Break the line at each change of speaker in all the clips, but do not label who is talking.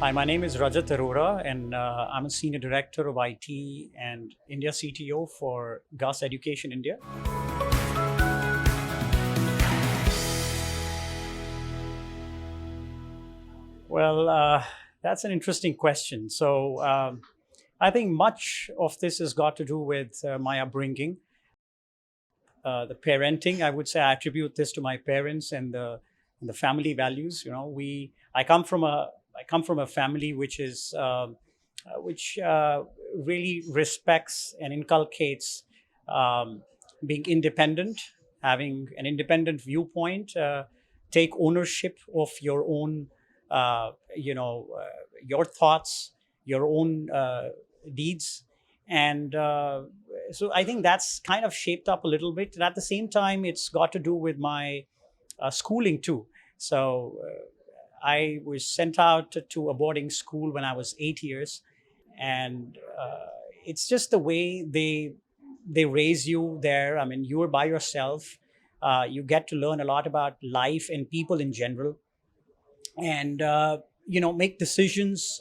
Hi, my name is Rajat Arora, and I'm a Senior Director of IT and India CTO for GUS Education India. Well, that's an interesting question. I think much of this has got to do with my upbringing, the parenting. I would say I attribute this to my parents and the family values. I come from a family which really respects and inculcates um, being independent, having an independent viewpoint, take ownership of your own, your thoughts, your own deeds, and so I think that's kind of shaped up a little bit. And at the same time, it's got to do with my schooling too. So. I was sent out to a boarding school when I was 8 years, and it's just the way they raise you there. I mean, you're by yourself. You get to learn a lot about life and people in general, and make decisions,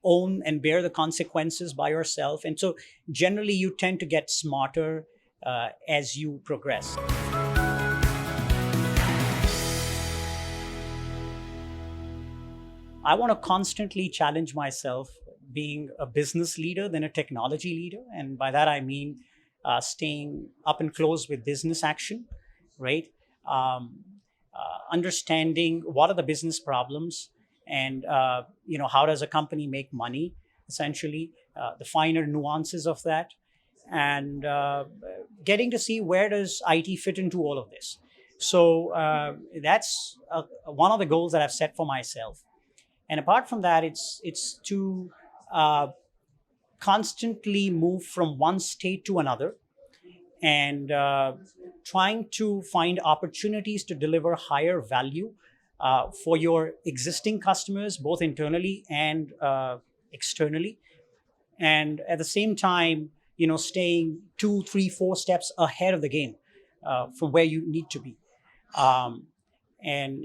own and bear the consequences by yourself. And so, generally, you tend to get smarter as you progress. I want to constantly challenge myself being a business leader than a technology leader. And by that, I mean staying up and close with business action, right? Um, Understanding what are the business problems and, how does a company make money, essentially, the finer nuances of that. And getting to see where does IT fit into all of this. So that's one of the goals that I've set for myself. And apart from that, it's to uh, constantly move from one state to another and trying to find opportunities to deliver higher value for your existing customers, both internally and externally. And at the same time, staying 2, 3, 4 steps ahead of the game from where you need to be. Um, and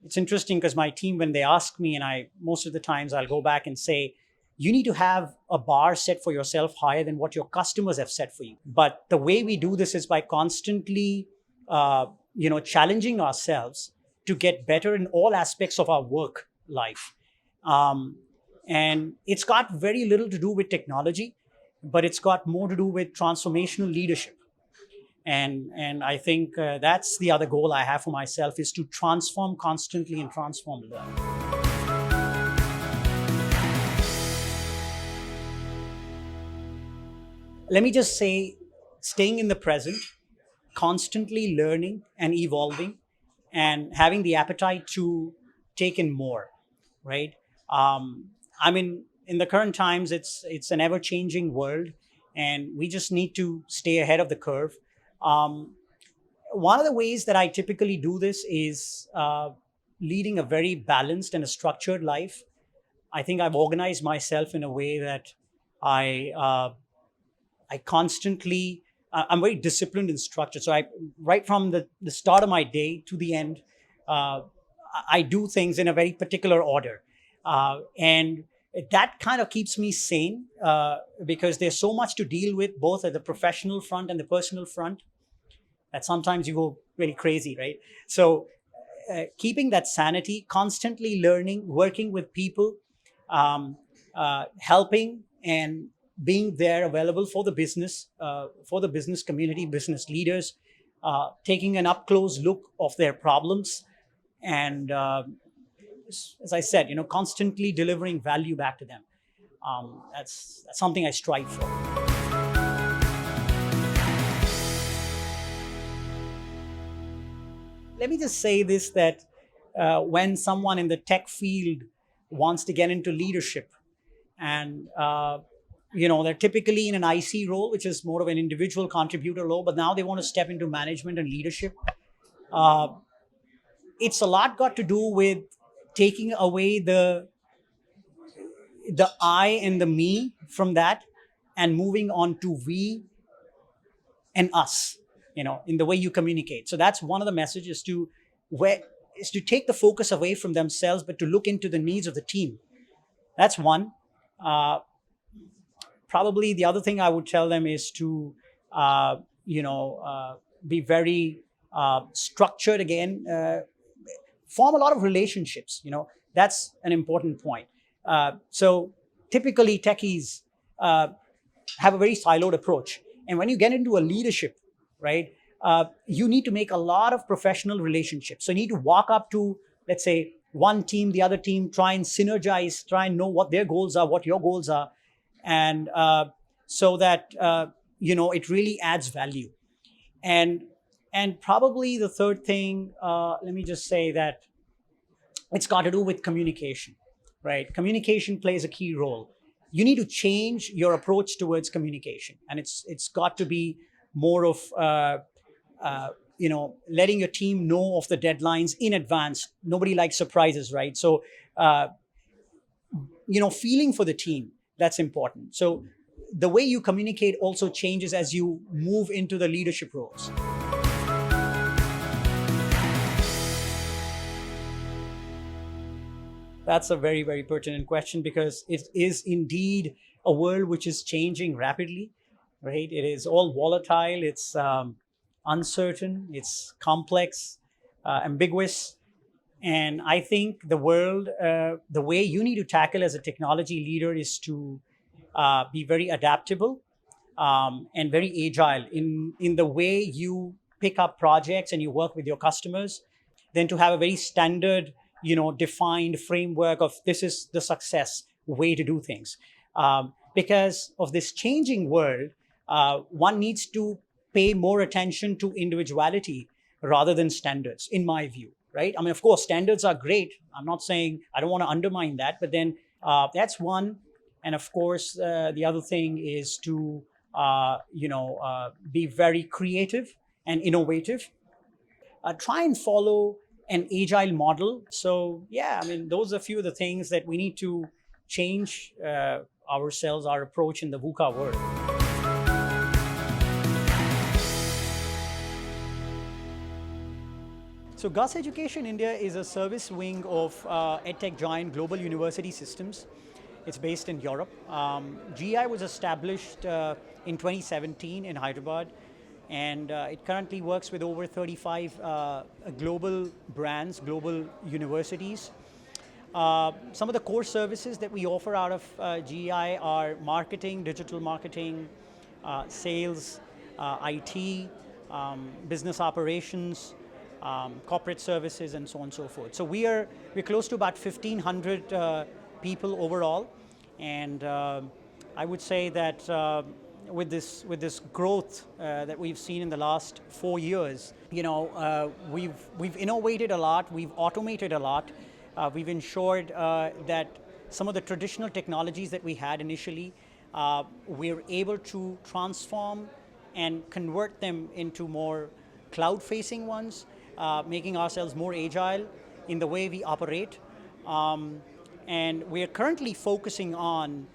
it's interesting because my team, when they ask me, and I most of the times I'll go back and say, you need to have a bar set for yourself higher than what your customers have set for you. But the way we do this is by constantly, challenging ourselves to get better in all aspects of our work life. Um, and it's got very little to do with technology, but it's got more to do with transformational leadership. And I think that's the other goal I have for myself, is to transform constantly and transform learn. Let me just say, staying in the present, constantly learning and evolving, and having the appetite to take in more, right? I mean, in the current times, it's an ever changing world, and we just need to stay ahead of the curve. um, One of the ways that I typically do this is leading a very balanced and a structured life. I think I've organized myself in a way that I I constantly I'm very disciplined and structured. So I right from the start of my day to the end, uh, I do things in a very particular order, and that kind of keeps me sane because there's so much to deal with, both at the professional front and the personal front, that sometimes you go really crazy, right? So keeping that sanity, constantly learning, working with people, helping and being there available for the business community, business leaders, taking an up close look of their problems, and as I said, constantly delivering value back to them. That's something I strive for. Let me just say this, that when someone in the tech field wants to get into leadership, and they're typically in an IC role, which is more of an individual contributor role, but now they want to step into management and leadership. uh, it's a lot got to do with taking away the I and the me from that, and moving on to we and us, in the way you communicate. So that's one of the messages, to where is to take the focus away from themselves, but to look into the needs of the team. That's one. Uh, Probably the other thing I would tell them is to, be very structured again, form a lot of relationships. That's an important point. So typically techies have a very siloed approach. And when you get into a leadership, right, you need to make a lot of professional relationships. So you need to walk up to, let's say, one team, the other team, try and synergize, try and know what their goals are, what your goals are, and so that it really adds value. And probably the third thing, let me just say that it's got to do with communication, right? Communication plays a key role. You need to change your approach towards communication, and it's got to be more of letting your team know of the deadlines in advance. Nobody likes surprises, right? So feeling for the team, that's important. So the way you communicate also changes as you move into the leadership roles. That's a very, very pertinent question, because it is indeed a world which is changing rapidly, right? It is all volatile, it's uncertain, it's complex, ambiguous. And I think the world, the way you need to tackle as a technology leader is to be very adaptable and very agile in the way you pick up projects and you work with your customers, then to have a very standard, defined framework of this is the success way to do things. Because of this changing world, one needs to pay more attention to individuality rather than standards, in my view, right? I mean, of course, standards are great. I'm not saying, I don't want to undermine that, but then that's one. And of course, the other thing is to, be very creative and innovative. Try and follow an agile model. So yeah, I mean, those are a few of the things that we need to change ourselves, our approach in the VUCA world. So GUS Education India is a service wing of edtech giant Global University Systems. It's based in Europe. GI was established in 2017 in Hyderabad, and it currently works with over 35 global brands, global universities. Some of the core services that we offer out of GI are marketing, digital marketing, sales, IT, business operations, corporate services, and so on and so forth. So we're close to about 1,500 people overall, and I would say that with this growth that we've seen in the last 4 years, we've innovated a lot, we've automated a lot, we've ensured that some of the traditional technologies that we had initially, we're able to transform and convert them into more cloud-facing ones, making ourselves more agile in the way we operate. And we are currently focusing on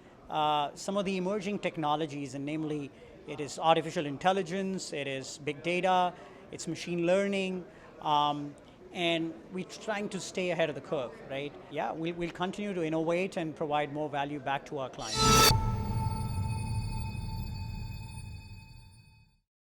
some of the emerging technologies, and namely, it is artificial intelligence, it is big data, it's machine learning, and we're trying to stay ahead of the curve, right? Yeah, we'll continue to innovate and provide more value back to our clients.